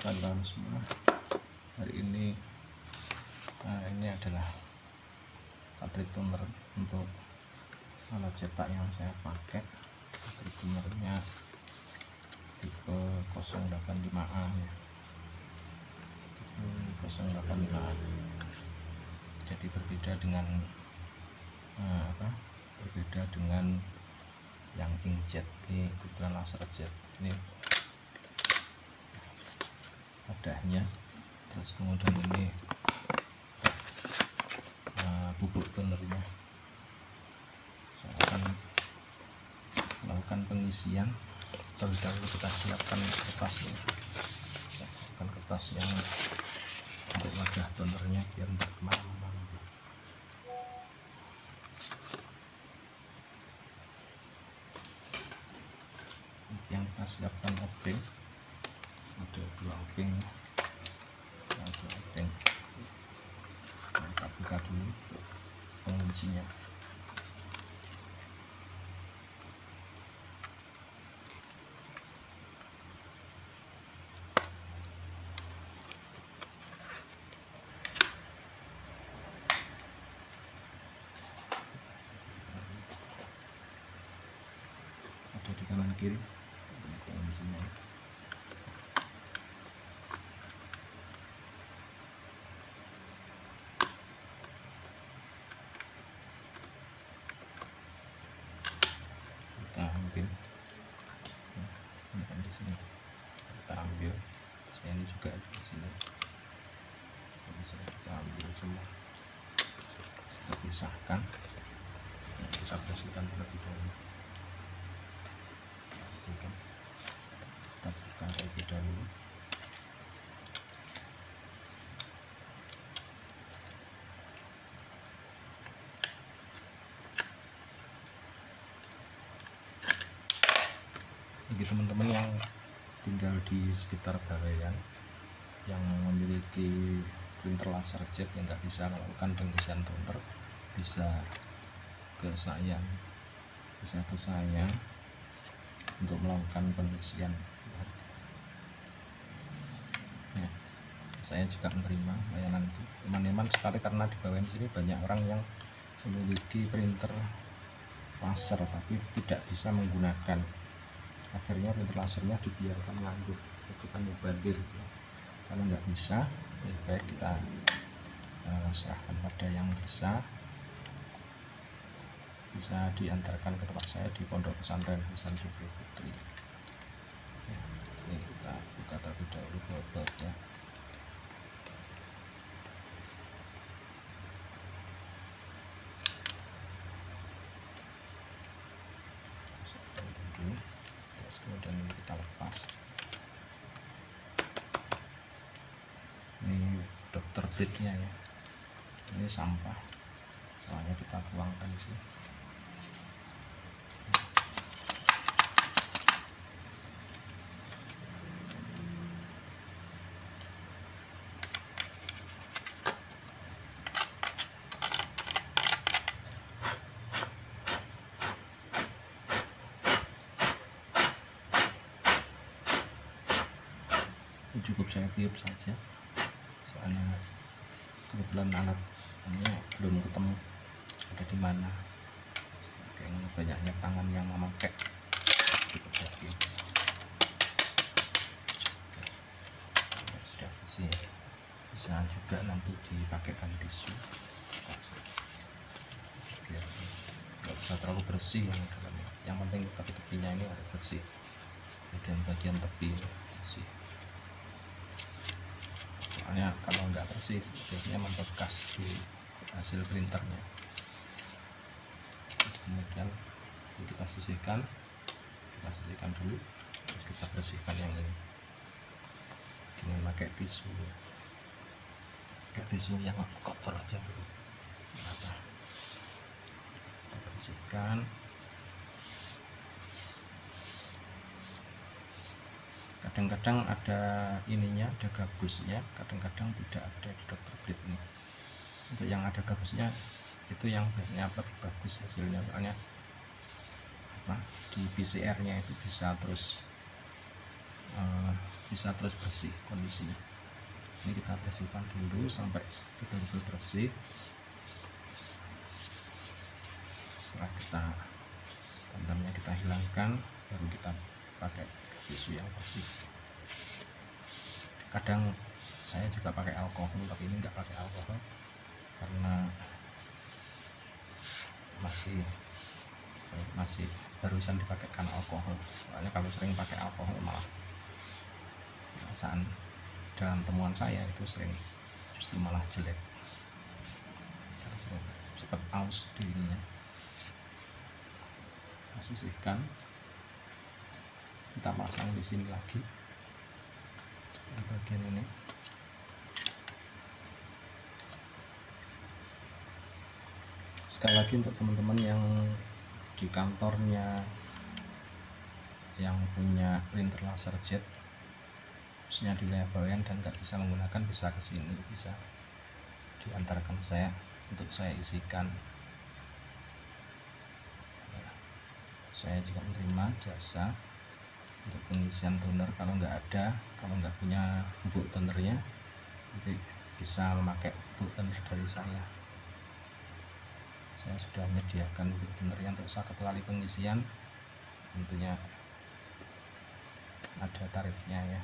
kawan-kawan semua. Hari ini ini adalah pabrik toner untuk alat cetak yang saya pakai. Pabrik tonernya tipe 085A ya. Tipe 085A. Jadi berbeda dengan berbeda dengan yang inkjet. Ini kebetulan laser jet. Ini wadahnya, terus kemudian ini bubuk tonernya. Saya akan melakukan pengisian. Terlebih dahulu kita siapkan kertasnya, siapkan kertas yang untuk wadah tonernya biar tidak kemana-mana. Yang kita siapkan obeng, ada 2 obeng, kita buka dulu penguncinya. Ada di kanan kiri penguncinya. Kita ambil di sini, kita ambil ini juga di sini, kita ambil semua, kita pisahkan, kita bersihkan terlebih dahulu, kita buka terlebih dahulu. Bagi teman-teman yang tinggal di sekitar Bawean yang memiliki printer laser jet yang nggak bisa melakukan pengisian toner, bisa ke saya untuk melakukan pengisian. Ya, saya juga menerima layanan itu. Teman-teman sekali, karena di Bawean sini banyak orang yang memiliki printer laser tapi tidak bisa menggunakan. Akhirnya printer lasernya dibiarkan nganggur, itu kan mubazir. Kalau nggak bisa, lebih baik kita serahkan pada yang bisa diantarkan ke tempat saya di Pondok Pesantren Hasan Syukri Putri. Ya, ini kita buka terlebih dahulu baut-bautnya. Kemudian kita lepas. Ini dokter blade-nya ya. Ini sampah, soalnya kita buangkan sih. Cukup saya tiup saja, soalnya kebetulan alat ini belum ketemu ada di mana, kayaknya banyaknya tangan yang memakai. Cukup saya tiup. Sudah bersih, bisa juga nanti dipakaikan tisu biar nggak usah terlalu bersih yang dalamnya. Yang penting tepi-tepinya ini harus bersih, bagian tepi bersih. Soalnya kalau nggak bersih biasanya membekas di hasil printernya. Terus kemudian kita sisihkan dulu, terus kita bersihkan yang ini dengan pakai tisu yang kotor aja dulu. Kita bersihkan. Kadang-kadang ada ininya, ada gabusnya, kadang-kadang tidak ada di dokter blade ini. Untuk yang ada gabusnya itu yang biasanya lebih bagus hasilnya, soalnya di PCR nya itu bisa terus bisa terus bersih kondisinya. Ini kita bersihkan dulu sampai betul-betul bersih. Setelah santannya kita hilangkan, baru kita pakai tisu yang bersih. Kadang saya juga pakai alkohol, tapi ini enggak pakai alkohol karena masih barusan dipakaikan alkohol. Soalnya kalau sering pakai alkohol malah perasaan dalam temuan saya itu justru malah jelek, cepat aus dirinya. Kita sisihkan, kita pasang di sini lagi di bagian ini. Sekali lagi untuk teman-teman yang di kantornya yang punya printer laser jet khususnya di wilayah Bawean dan nggak bisa menggunakan, bisa ke sini, bisa diantarkan saya untuk saya isikan. Saya juga menerima jasa untuk pengisian toner. Kalau nggak punya bubuk tonernya, nanti bisa memakai bubuk toner dari saya. Saya sudah menyediakan bubuk tonernya untuk satu kali pengisian, tentunya ada tarifnya ya.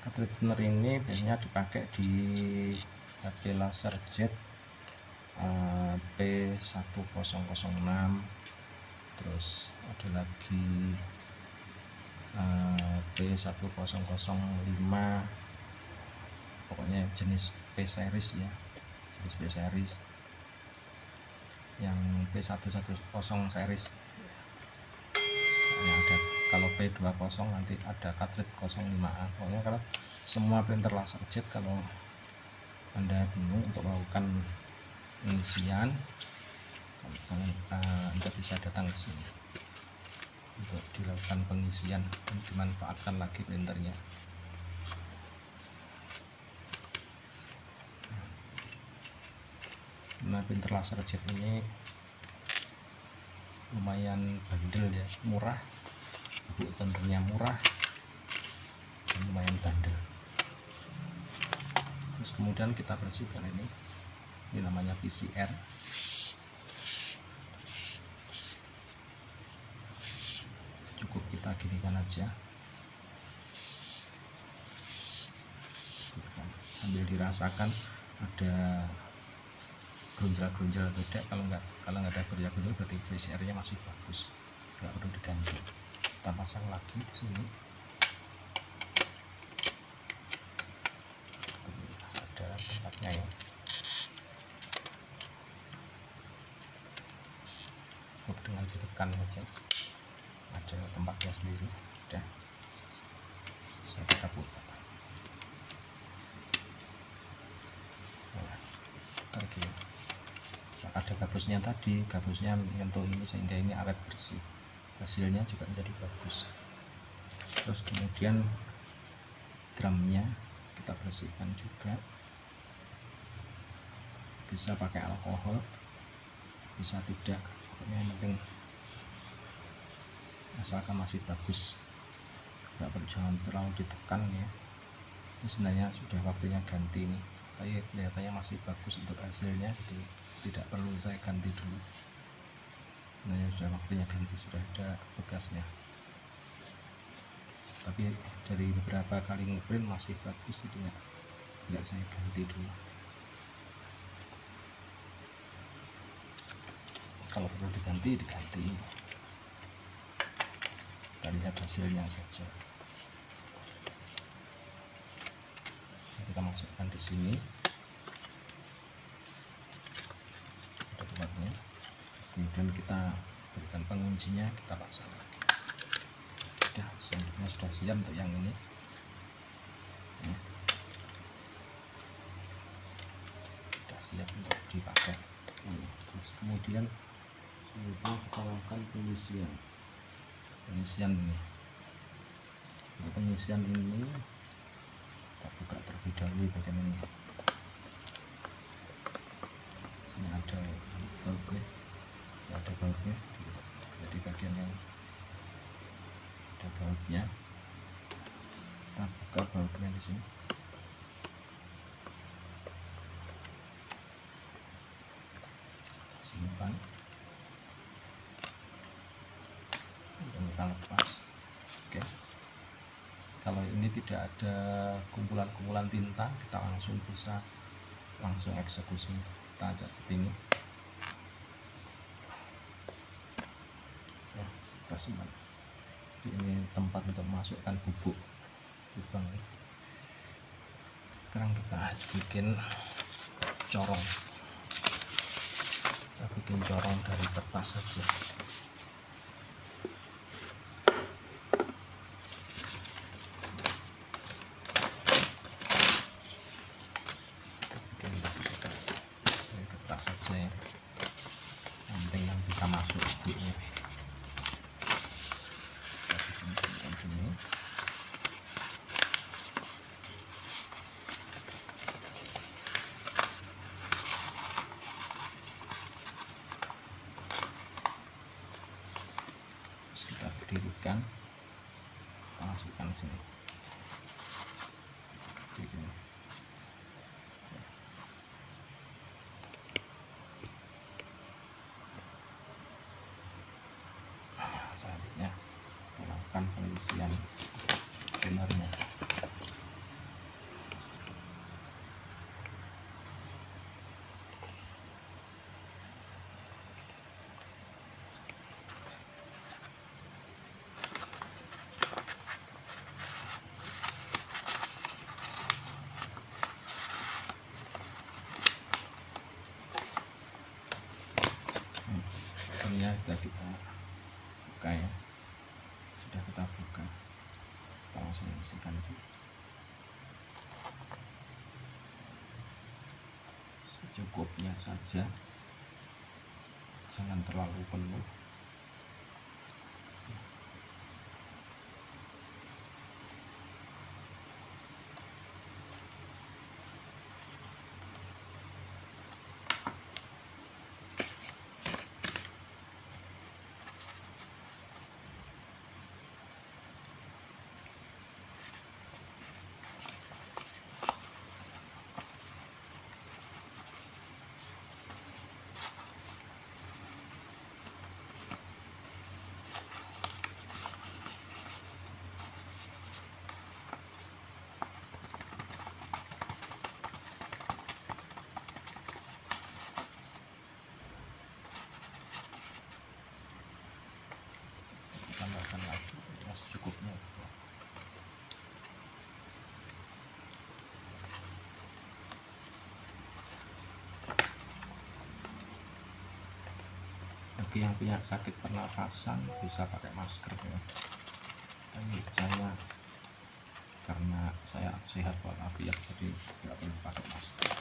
Cartridge toner ini biasanya dipakai di HP laser jet P1006, terus ada lagi P1005, pokoknya jenis P series ya, jenis P series. Yang P110 series yang ada, kalau P20 nanti ada cartridge 05A. Pokoknya kalau semua printer laser jet, kalau Anda bingung untuk melakukan pengisian, Anda bisa datang ke sini untuk dilakukan pengisian dan dimanfaatkan lagi printernya. Nah, printer laser jet ini lumayan bandel ya, murah, bubuk tonernya murah, dan lumayan bandel. Terus kemudian kita bersihkan ini namanya PCR. Cukup kita ginikan aja, sambil dirasakan ada gonjal-gonjal beda. Kalau nggak ada gonjal-gonjal berarti PCR-nya masih bagus, nggak perlu diganti. Kita pasang lagi di sini. Ada tempatnya ya, dengan ditekan saja, ada tempatnya sendiri. Udah, saya kita putar lagi. Ada gabusnya tadi, gabusnya menyentuh ini sehingga ini awet bersih, hasilnya juga menjadi bagus. Terus kemudian drumnya kita bersihkan juga, bisa pakai alkohol, bisa tidak, pokoknya yang penting asalkan masih bagus, jangan terlalu ditekan ya. Ini sebenarnya sudah waktunya ganti nih, tapi kelihatannya masih bagus untuk hasilnya, jadi tidak perlu saya ganti dulu. Nah, sudah waktunya ganti, sudah ada bekasnya. Tapi dari beberapa kali ngeprint masih bagus, itu nggak saya ganti dulu. Kalau perlu diganti. Kita lihat hasilnya saja. Kita masukkan di sini, ada tempatnya. Kemudian kita berikan penguncinya, kita pasang lagi. Selanjutnya sudah siap untuk yang ini. Sudah siap untuk dipakai. Terus kemudian Selanjutnya kita lakukan pengisian ini. Untuk pengisian ini kita buka terlebih dahulu bagian ini. Sini ada bautnya, jadi bagian yang ada bautnya kita buka bautnya di sini. Simpan dan kita lepas. Oke, kalau ini tidak ada kumpulan-kumpulan tinta, kita langsung eksekusi. Kita ajak seperti ini ya, kita simpan. Ini tempat untuk masukkan bubuk lubang. Sekarang kita bikin corong. Kita bikin corong dari kertas saja. Dari kertas saja ya. Yang penting yang bisa masuk bubuknya. Kita bikin seperti ini. Kita berdirikan, kita masukkan sini begini. Selanjutnya kita lakukan pengisian benarnya. Ini sudah kita buka ya, sudah kita buka, kita langsung isikan sih secukupnya saja, jangan terlalu penuh. Tambahkan lagi ya secukupnya. Bagi yang punya sakit pernafasan bisa pakai masker ya. Tapi saya karena saya sehat walafiat jadi tidak perlu pakai masker.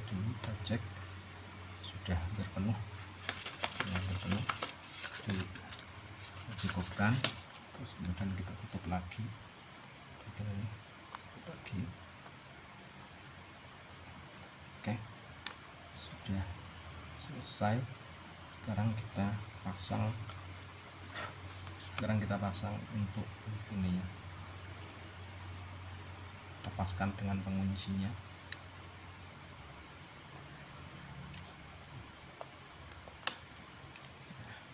Dulu kita cek sudah hampir penuh, dicukupkan, terus kemudian kita tutup lagi, Oke, sudah selesai. Sekarang kita pasang untuk ini ya, kita paskan dengan penguncinya.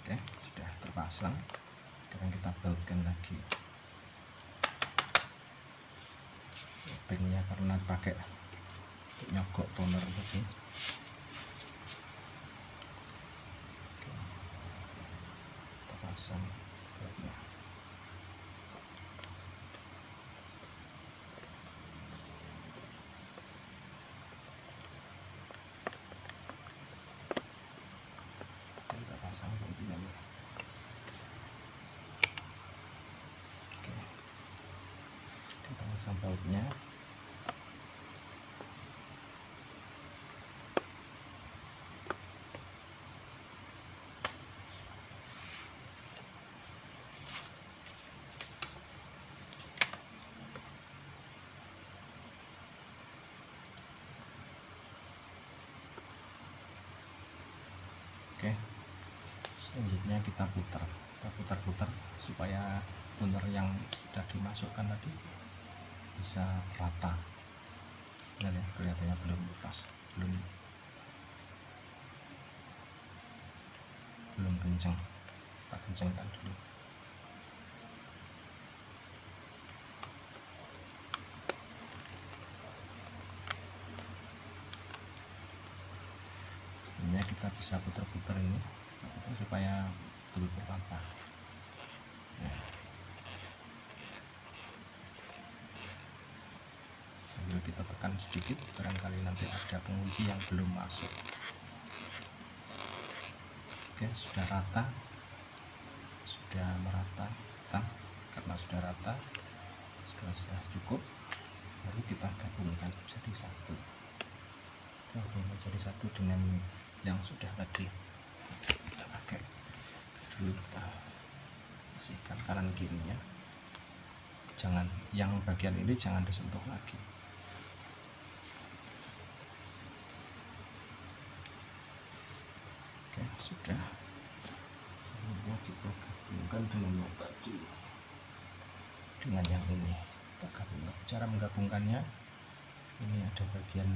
Oke, sudah terpasang. Sekarang kita bautkan lagi bautnya karena pakai nyogok toner tadi. Oke, kita pasang bautnya. pasang bautnya. Oke, selanjutnya kita putar supaya tuner yang sudah dimasukkan tadi bisa rata. Nah, ya, kelihatannya belum pas, belum kencang. Kita kencangkan dulu. Ini kita bisa putar-putar ini supaya betul-betul rata. Nah, sambil kita tekan sedikit, barangkali nanti ada pengunci yang belum masuk. Oke, sudah rata, sudah merata. Karena sudah rata, sudah cukup, baru kita gabungkan jadi satu. Dengan yang sudah tadi kita pakai dulu. Kita bersihkan kanan kirinya, jangan yang bagian ini jangan disentuh lagi. Oke, sudah. Selanjutnya kita gabungkan dengan yang tadi, dengan yang ini. Kita gabungkan. Cara menggabungkannya, ini ada bagian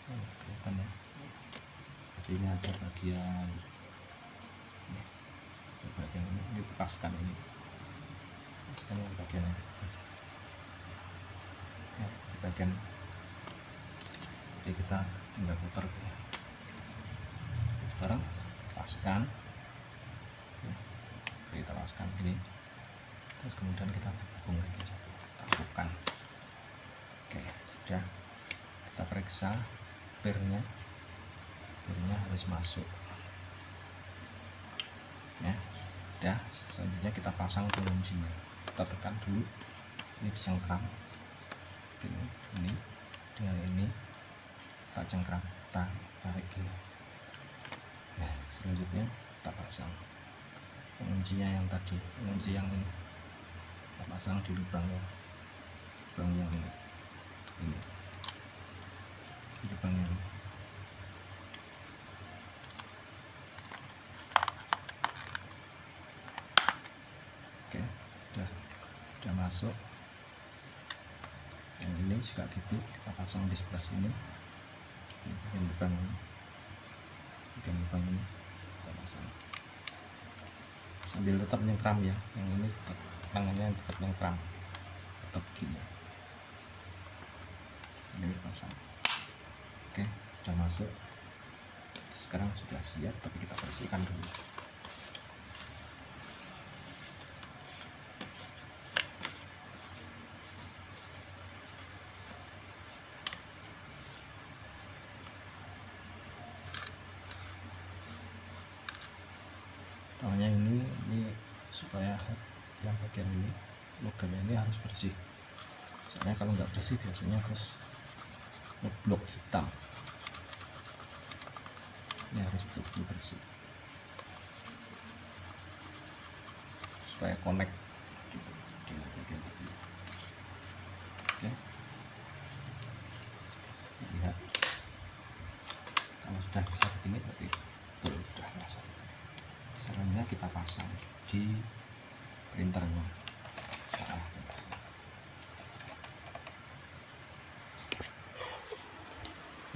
kelihatan ya. Jadi ini ada bagian ini lepaskan ini yang bagian ini. Ya, di bagian, jadi kita tinggal putar sekarang, lepaskan ya, kita lepaskan ini, terus kemudian kita gabungkan satu, tampukkan. Oke, sudah. Kita periksa pirnya harus masuk ya. Sudah, selanjutnya kita pasang penguncinya. Kita tekan dulu, ini dicengkram, ini dengan ini kita cengkram, kita tarik gini. Nah, selanjutnya kita pasang penguncinya yang tadi, pengunci yang ini kita pasang di lubangnya, lubang yang ini di lubang yang ini. Oke, udah masuk. Yang ini juga gitu, kita pasang di sebelah sini, bagian lubang ini kita pasang sambil tetap nyengkram ya. Yang ini tetap, tangannya tetap nyengkram, tetap gini. Ini pasang. Oke, sudah masuk. Sekarang sudah siap, tapi kita bersihkan dulu. Tangannya ini supaya yang bagian ini, logamnya ini harus bersih. Soalnya kalau nggak bersih biasanya harus ngeblok hitam. Ini harus betul-betul bersih supaya connect di bagian ini. Oke, lihat kalau sudah bisa begini berarti betul sudah masuk. Selanjutnya kita pasang di printernya.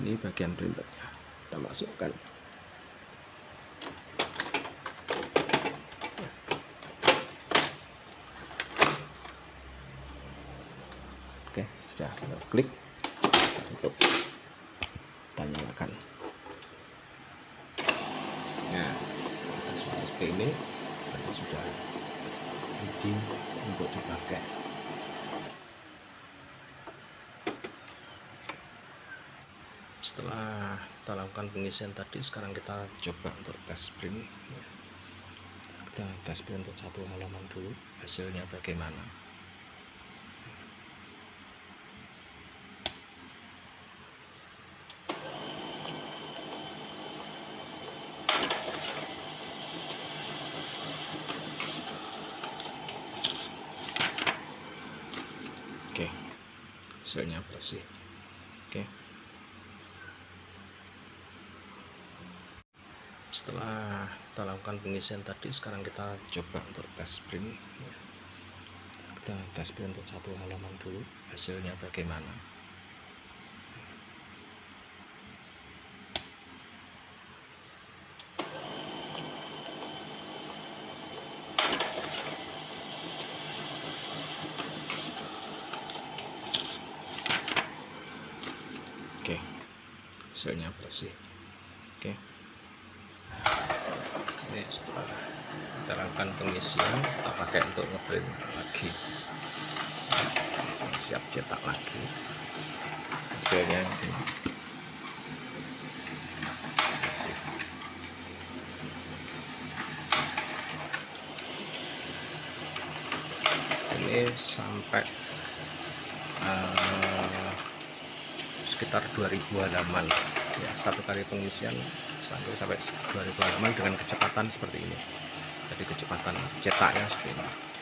Ini bagian printernya kita masukkan. Oke, sudah, kita klik, tutup, kita nyalakan. Nah, seperti ini berarti sudah ready untuk dipakai. Setelah kita lakukan pengisian tadi, sekarang kita coba untuk tes print. Kita tes print untuk satu halaman dulu, hasilnya bagaimana. Oke, hasilnya bersih. Oke, setelah kita lakukan pengisian tadi, sekarang kita coba untuk tes print. Kita tes print untuk satu halaman dulu, hasilnya bagaimana. Oke, hasilnya bersih. Oke, ini setelah kita lakukan pengisian, kita pakai untuk ngeprint lagi, siap cetak lagi. Hasilnya ini sampai sekitar 2000 halaman ya, satu kali pengisian sampai 2000 halaman dengan kecepatan seperti ini. Jadi kecepatan cetaknya seperti ini.